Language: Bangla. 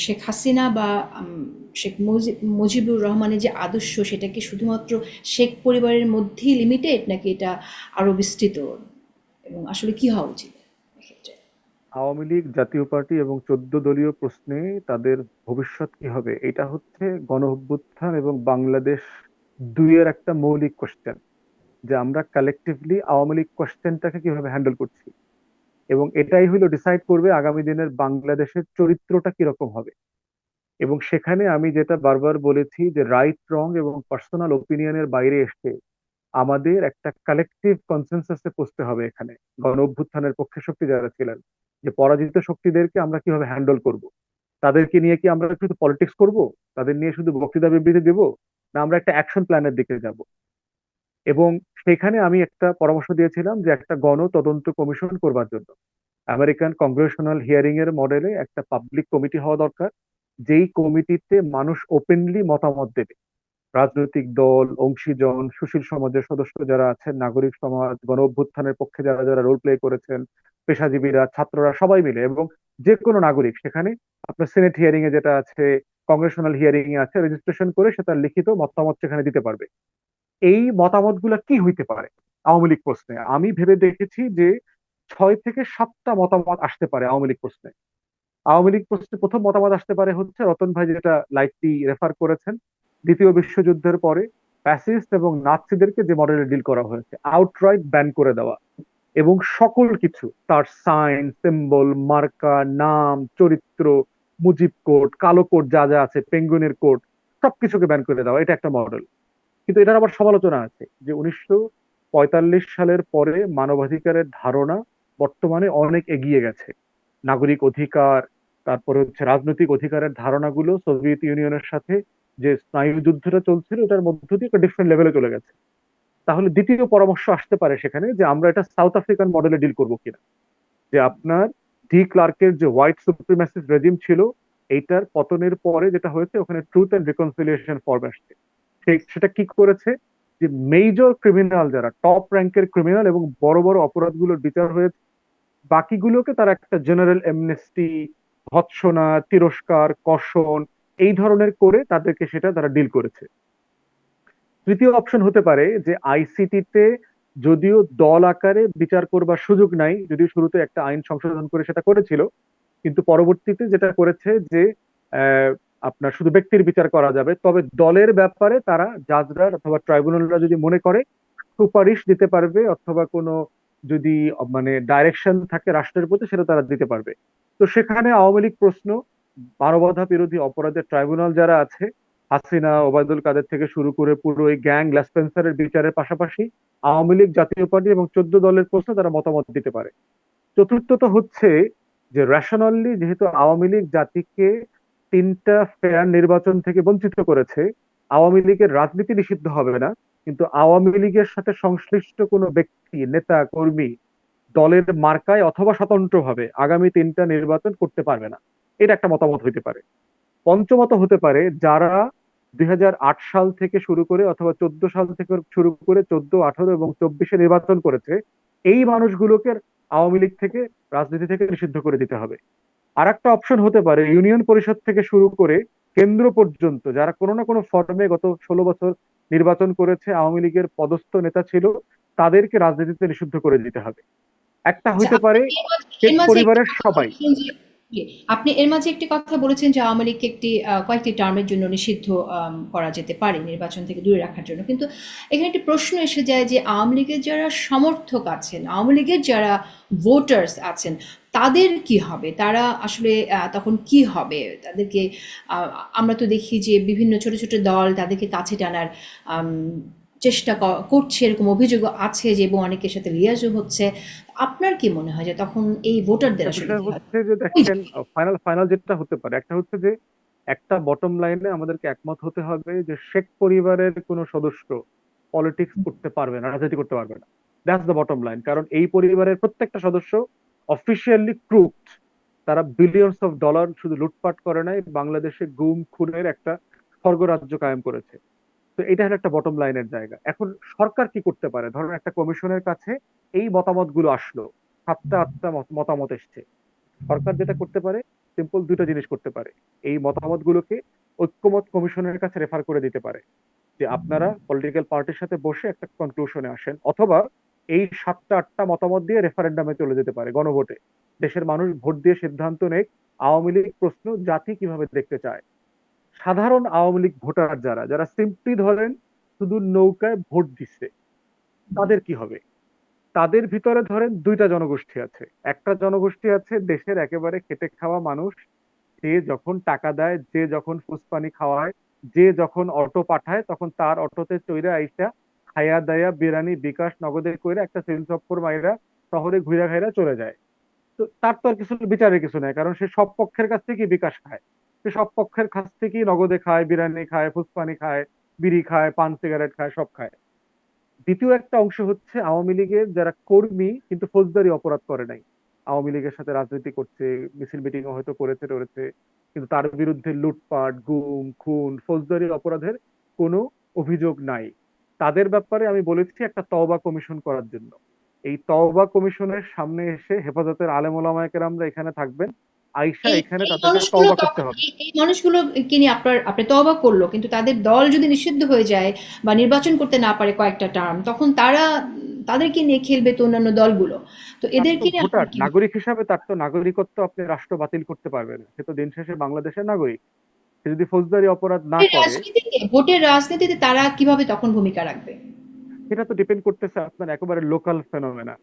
শেখ হাসিনা বা শেখ মুজিবুর রহমানের যে আদর্শ সেটা কি শুধুমাত্র শেখ পরিবারের মধ্যেই লিমিটেড নাকি এটা আরো বিস্তৃত, এবং আসলে কি হওয়া উচিত এক্ষেত্রে? আওয়ামী লীগ, জাতীয় পার্টি এবং 14 দলীয় প্রশ্নে তাদের ভবিষ্যৎ কি হবে, এটা হচ্ছে গণ অভ্যুত্থান এবং বাংলাদেশ দুইয়ের একটা মৌলিক কোশ্চেন, যে আমরা কালেকটিভলি আওয়ামী লীগ কোশ্চেনটাকে কিভাবে হ্যান্ডেল করছি। এবং এটাই হলো ডিসাইড করবে আগামী দিনের বাংলাদেশের চরিত্রটা কিরকম হবে। এবং সেখানে আমি যেটা বারবার বলেছি, যে রাইট রং এবং পার্সোনাল ওপিনিয়নের বাইরে এসে আমাদের একটা কালেকটিভ কনসেনসাসে পৌঁছতে হবে। এখানে গণ অভ্যুত্থানের পক্ষে শক্তি যারা ছিলেন, যে পরাজিত শক্তিদেরকে আমরা কিভাবে হ্যান্ডেল করব, তাদেরকে নিয়ে কি আমরা শুধু পলিটিক্স করব, তাদের নিয়ে শুধু বক্তৃতা বিবৃতি দেব, না আমরা একটা অ্যাকশন প্ল্যানের দিকে যাব। এবং সেখানে আমি একটা পরামর্শ দিয়েছিলাম যে একটা গণ তদন্ত কমিশন করবার জন্য আমেরিকান কংগ্রেশনাল হিয়ারিং এর মডেলে একটা পাবলিক কমিটি হওয়া দরকার, যেই কমিটিতে মানুষ ওপেনলি মতামত দেবে। রাজনৈতিক দল, অংশীজন, সুশীল সমাজের সদস্য যারা আছেন, নাগরিক সমাজ, গণ অভ্যুত্থানের পক্ষে যারা যারা রোল প্লে করেছেন, পেশাজীবীরা, ছাত্ররা, সবাই মিলে, এবং যে কোনো নাগরিক সেখানে আপনার সিনেট হিয়ারিং এ যেটা আছে, কংগ্রেশনাল হিয়ারিং এ আছে, রেজিস্ট্রেশন করে সে তার লিখিত মতামত সেখানে দিতে পারবে। এই মতামতগুলো কি হইতে পারে? আওয়ামী লীগ প্রশ্নে আমি ভেবে দেখেছি যে 6 থেকে 7টা মতামত আসতে পারে আওয়ামী লীগ প্রশ্নে। আওয়ামী লীগ প্রশ্নে প্রথম মতামত আসতে পারে হচ্ছে, রতন ভাই যেটা লাইটলি রেফার করেছেন, দ্বিতীয় বিশ্বযুদ্ধের পরে ফ্যাসিস্ট এবং নাৎসিদেরকে যে মডেলে ডিল করা হয়েছে, আউটরাইট ব্যান করে দেওয়া, এবং সকল কিছু তার সাইন, সিম্বল, মার্কা, নাম, চরিত্র, মুজিব কোড, কালো কোড, যা যা আছে, পেঙ্গুইনের কোড, সবকিছুকে ব্যান করে দেওয়া, এটা একটা মডেল। কিন্তু এটার আবার সমালোচনা আছে যে 1945 সালের পরে মানবাধিকারের ধারণা বর্তমানে অনেক এগিয়ে গেছে। নাগরিক অধিকার, তারপরে হচ্ছে রাজনৈতিক অধিকারের ধারণাগুলো সোভিয়েত ইউনিয়নের সাথে যে স্নায়ু যুদ্ধটা চলছিল এটার মধ্য দিয়ে একটা ডিফারেন্ট লেভেলে চলে গেছে। তাহলে দ্বিতীয় পরামর্শ আসতে পারে সেখানে, যে আমরা এটা সাউথ আফ্রিকান মডেলে ডিল করবো কিনা। যে আপনার ডি ক্লার্কের যে হোয়াইট সুপ্রিমেসিস্ট রেজিম ছিল, এইটার পতনের পরে যেটা হয়েছে, ওখানে ট্রুথ এন্ড রিকনসিলিয়েশন ফর্ম আসছে। সেটা কি করেছে, যে মেজর ক্রিমিনাল যারা টপ র্যাঙ্কের ক্রিমিনাল এবং বড় বড় অপরাধগুলোর বিচার হয়েছে, বাকিগুলোকে তারা একটা জেনারেল এমনেস্টি, ভৎসনা, তিরস্কার, কর্ষণ, এই ধরনের করে তাদেরকে সেটা তারা ডিল করেছে। তৃতীয় অপশন হতে পারে যে আইসিটিতে যদিও দল আকারে বিচার করবার সুযোগ নাই, যদিও শুরুতে একটা আইন সংশোধন করে সেটা করেছিল, কিন্তু পরবর্তীতে যেটা করেছে যে আহ, আপনার শুধু ব্যক্তির বিচার করা যাবে, তবে দলের ব্যাপারে তারা জাজরা অথবা ট্রাইব্যুনালরা যদি মনে করে সুপারিশ দিতে পারবে, অথবা কোনো যদি মানে ডাইরেকশন থাকে রাষ্ট্রের প্রতি, সেটা তারা দিতে পারবে। তো সেখানে আওয়ামী লীগ প্রশ্ন, মানবতা বিরোধী অপরাধের ট্রাইব্যুনাল যারা আছে, হাসিনা, ওবায়দুল কাদের থেকে শুরু করে পুরো এই গ্যাং লেসপেন্সারের বিচারের পাশাপাশি আওয়ামী লীগ, জাতীয় পার্টি এবং 14 দলের প্রশ্ন তারা মতামত দিতে পারে। চতুর্থত হচ্ছে যে রেশনালি, যেহেতু আওয়ামী লীগ জাতিকে 3টা ফেয়ার নির্বাচন থেকে বঞ্চিত করেছে, আওয়ামী লীগের রাজনীতি নিষিদ্ধ হবে না, কিন্তু আওয়ামী লীগের সাথে সংশ্লিষ্ট কোনো ব্যক্তি, নেতা, কর্মী দলের মার্কায় অথবা স্বতন্ত্রভাবে আগামী 3টা নির্বাচন করতে পারবে না। এটা একটা মতামত হইতে পারে। পঞ্চমত হতে পারে যারা 2008 সাল থেকে শুরু করে অথবা 14 সাল থেকে শুরু করে 14, 18 এবং 24-এ নির্বাচন করেছে, এই মানুষগুলোকে আওয়ামী লীগ থেকে, রাজনীতি থেকে নিষিদ্ধ করে দিতে হবে। আর একটা অপশন হতে পারে ইউনিয়ন পরিষদ থেকে শুরু করে কেন্দ্র পর্যন্ত যারা কোনো না কোনো ফর্মে গত 16 বছর নির্বাচন করেছে, আওয়ামী লীগের পদস্থ নেতা ছিল, তাদেরকে রাজনীতিতে নিষিদ্ধ করে দিতে হবে। একটা আচ্ছা, হইতে আপনি পারে শেখ এর মাঝে একটি পরিবারের কথা সবাই। বলেছেন যে জি, আপনি এর মাঝে একটি কথা বলেছেন যে আওয়ামী লীগকে কয়েকটি টার্মের জন্য নিষিদ্ধ করা যেতে পারে নির্বাচন থেকে দূরে রাখার জন্য। কিন্তু এখানে একটি প্রশ্ন এসে যায় যে আওয়ামী লীগের যারা সমর্থক আছেন, আওয়ামী লীগের যারা ভোটার্স আছেন, তাদের কি হবে? তারা আসলে তখন কি হবে? তাদেরকে আ আমরা তো দেখি যে বিভিন্ন ছোট, ছোট দল তাদেরকে কাছে টানার আম চেষ্টা করছে, এরকম অভিযোগও আছে যে, এবং অনেকের সাথে লিয়াজও হচ্ছে। আপনার কি মনে হয় যে তখন এই ভোটারদের একটা আসলে বিষয় কি হয়? হচ্ছে যে ওই দেখেন, ফাইনাল ফাইনাল যেটা হতে পারে, একটা হচ্ছে যে একটা বটম লাইনে আমাদেরকে একমত হতে হবে যে শেখ পরিবারের কোনো সদস্য পলিটিক্স করতে পারবে না, রাজনীতি করতে পারবে না। That's the bottom line. কারণ এই পরিবারের প্রত্যেকটা সদস্য অফিসিয়ালি ক্রুকড। তারা বিলিয়নস অফ ডলার শুধু লুটপাট করে নাই, বাংলাদেশে গুম খুনের একটা স্বর্গরাজ্য কায়েম করেছে। তো এটা হলো একটা বটম লাইনের জায়গা। এখন সরকার কি করতে পারে? ধরুন একটা কমিশনের কাছে এই মতামতগুলো আসলো, 7টা 8টা মতামত এসছে। সরকার যেটা করতে পারে, সিম্পল দুইটা জিনিস করতে পারে। এই মতামতগুলোকে ঐক্যমত কমিশনের কাছে রেফার করে দিতে পারে যে আপনারা পলিটিক্যাল পার্টির সাথে বসে একটা কনক্লুশনে আসেন, অথবা এই 7টা 8টা মতামত দিয়ে রেফারেন্ডামে চলে যেতে পারে, গণভোটে। দেশের মানুষ ভোট দিয়ে সিদ্ধান্ত নেয় আওয়ামী লীগ প্রশ্ন জাতি কিভাবে দেখতে চায়। সাধারণ আওয়ামী লীগ ভোটার যারা যারা সিম্পলি ধরেন শুধু নৌকায় ভোট দিচ্ছে, তাদের কি হবে? তাদের ভিতরে ধরেন দুইটা জনগোষ্ঠী আছে। একটা জনগোষ্ঠী আছে দেশের একেবারে খেটে খাওয়া মানুষ, যে যখন টাকা দেয়, যে যখন ফুসপানি খাওয়ায়, যে যখন অটো পাঠায়, তখন তার অটোতে চইরা আইসা খায়া দায়া বিরানি বিকাশ নগদে কইরা একটা সেল চপ্পর মাইরা শহরে ঘুরা ঘাইরা চলে যায়। তো তার তো আর কিছু বিচারের কিছু নাই, কারণ সে সব পক্ষের কাছ থেকেই বিকাশ খায়, সে সব পক্ষের কাছ থেকেই নগদে খায়, বিরিয়ানি খায়, ফুসপানি খায়, বিড়ি খায়, পান সিগারেট খায়, সব খায়। দ্বিতীয় একটা অংশ হচ্ছে আওয়ামী লীগের যারা কর্মী কিন্তু ফৌজদারি অপরাধ করে নাই, আওয়ামী লীগের সাথে রাজনীতি করছে, মিছিল মিটিং হয়তো করেছে টরেছে, কিন্তু তার বিরুদ্ধে লুটপাট, গুম, খুন, ফৌজদারি অপরাধের কোনো অভিযোগ নাই। তাদের ব্যাপারে আমি বলেছি একটা তওবা কমিশন করার জন্য। এই তওবা কমিশনের সামনে এসে হেফাজতের আলেম ওলামায়ে কেরামরা এখানে থাকবেন, আইসা এই এখানে এই তাদেরকে মানুষগুলো তওবা করতে তখন হবে। এই মানুষগুলো কি নিয়ে আপনি তওবা করলো, কিন্তু তাদের দল যদি নিষিদ্ধ হয়ে যায় বা নির্বাচন করতে না পারে কয়েকটা টার্ম, তখন তাদেরকে নিয়ে খেলবে তো অন্যান্য দলগুলো। তো তার তো এদেরকে নিয়ে ভোটার আপনার কি নাগরিক হিসাবে তার তো নাগরিকত্ব আপনি রাষ্ট্র বাতিল করতে পারবেন না, সে তো দিন শেষে বাংলাদেশের নাগরিক। সে যদি ফৌজদারি অপরাধ না করে, ভোটের রাজনীতিতে তারা কিভাবে তখন ভূমিকা রাখবে? সেটা তো ডিপেন্ড করতেছে আপনার একেবারে লোকাল ফেনোমেনা।